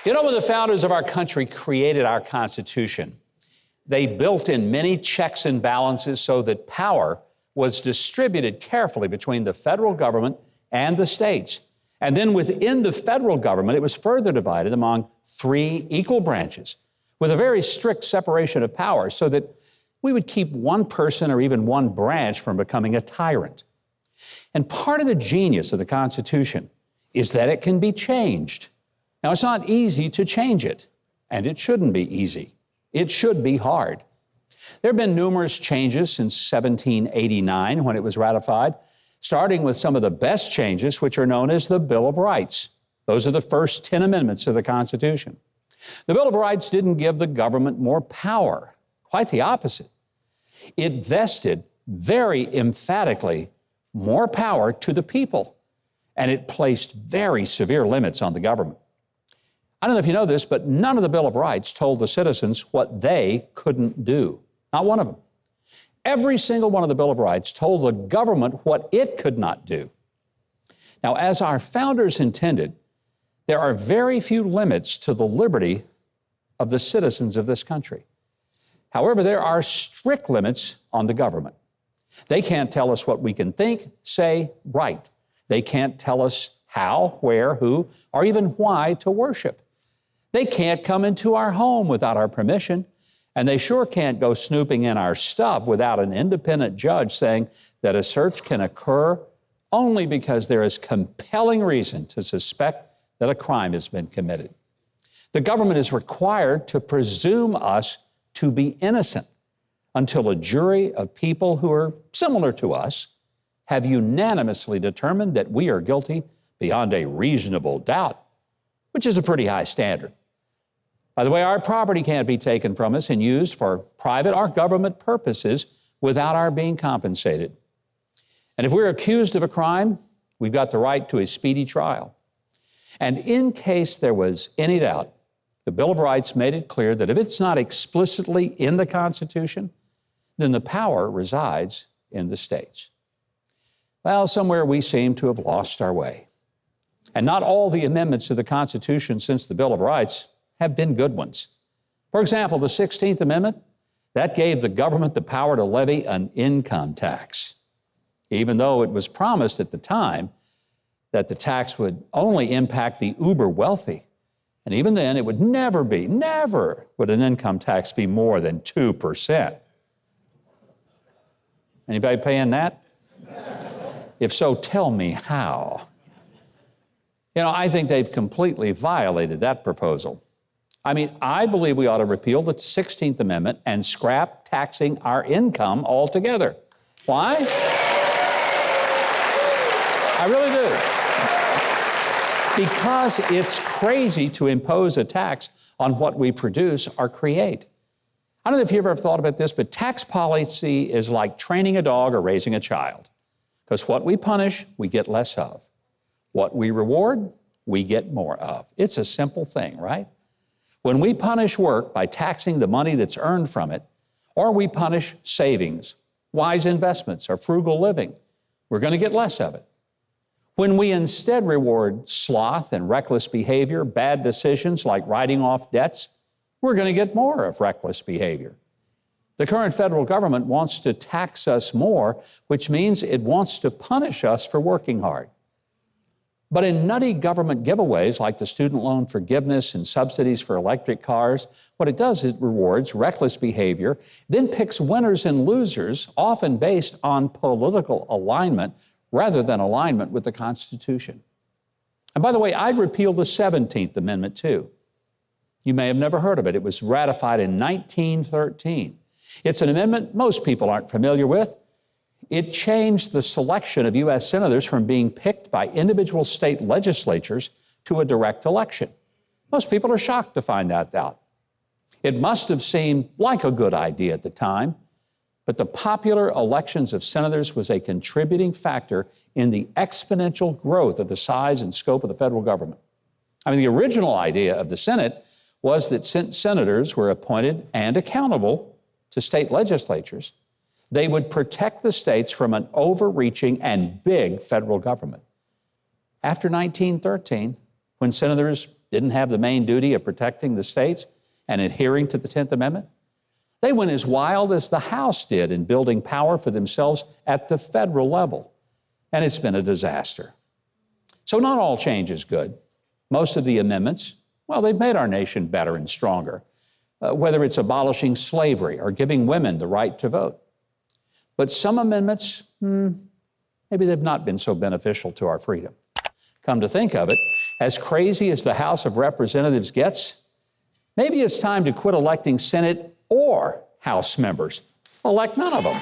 You know, when the founders of our country created our Constitution, they built in many checks and balances so that power was distributed carefully between the federal government and the states. And then within the federal government, it was further divided among 3 equal branches with a very strict separation of powers so that we would keep one person or even one branch from becoming a tyrant. And part of the genius of the Constitution is that it can be changed. Now, it's not easy to change it, and it shouldn't be easy. It should be hard. There have been numerous changes since 1789 when it was ratified, starting with some of the best changes, which are known as the Bill of Rights. Those are the first 10 amendments to the Constitution. The Bill of Rights didn't give the government more power, quite the opposite. It vested very emphatically more power to the people, and it placed very severe limits on the government. I don't know if you know this, but none of the Bill of Rights told the citizens what they couldn't do. Not one of them. Every single one of the Bill of Rights told the government what it could not do. Now, as our founders intended, there are very few limits to the liberty of the citizens of this country. However, there are strict limits on the government. They can't tell us what we can think, say, write. They can't tell us how, where, who, or even why to worship. They can't come into our home without our permission, and they sure can't go snooping in our stuff without an independent judge saying that a search can occur only because there is compelling reason to suspect that a crime has been committed. The government is required to presume us to be innocent until a jury of people who are similar to us have unanimously determined that we are guilty beyond a reasonable doubt, which is a pretty high standard. By the way, our property can't be taken from us and used for private or government purposes without our being compensated. And if we're accused of a crime, we've got the right to a speedy trial. And in case there was any doubt, the Bill of Rights made it clear that if it's not explicitly in the Constitution, then the power resides in the states. Well, somewhere we seem to have lost our way. And not all the amendments to the Constitution since the Bill of Rights have been good ones. For example, the 16th Amendment, that gave the government the power to levy an income tax, even though it was promised at the time that the tax would only impact the uber wealthy. And even then, it would never would an income tax be more than 2%. Anybody paying that? If so, tell me how. You know, I think they've completely violated that proposal. I mean, I believe we ought to repeal the 16th Amendment and scrap taxing our income altogether. Why? I really do. Because it's crazy to impose a tax on what we produce or create. I don't know if you've ever thought about this, but tax policy is like training a dog or raising a child. Because what we punish, we get less of. What we reward, we get more of. It's a simple thing, right? When we punish work by taxing the money that's earned from it, or we punish savings, wise investments, or frugal living, we're going to get less of it. When we instead reward sloth and reckless behavior, bad decisions like writing off debts, we're going to get more of reckless behavior. The current federal government wants to tax us more, which means it wants to punish us for working hard. But in nutty government giveaways like the student loan forgiveness and subsidies for electric cars, what it does is it rewards reckless behavior, then picks winners and losers, often based on political alignment rather than alignment with the Constitution. And by the way, I'd repeal the 17th Amendment too. You may have never heard of it. It was ratified in 1913. It's an amendment most people aren't familiar with. It changed the selection of U.S. senators from being picked by individual state legislatures to a direct election. Most people are shocked to find that out. It must have seemed like a good idea at the time, but the popular elections of senators was a contributing factor in the exponential growth of the size and scope of the federal government. I mean, the original idea of the Senate was that since senators were appointed and accountable to state legislatures, they would protect the states from an overreaching and big federal government. After 1913, when senators didn't have the main duty of protecting the states and adhering to the 10th Amendment. They went as wild as the House did in building power for themselves at the federal level, and it's been a disaster. So not all change is good. Most of the amendments, well, they've made our nation better and stronger, whether it's abolishing slavery or giving women the right to vote. But some amendments, maybe they've not been so beneficial to our freedom. Come to think of it, as crazy as the House of Representatives gets, maybe it's time to quit electing Senate or House members. Elect none of them.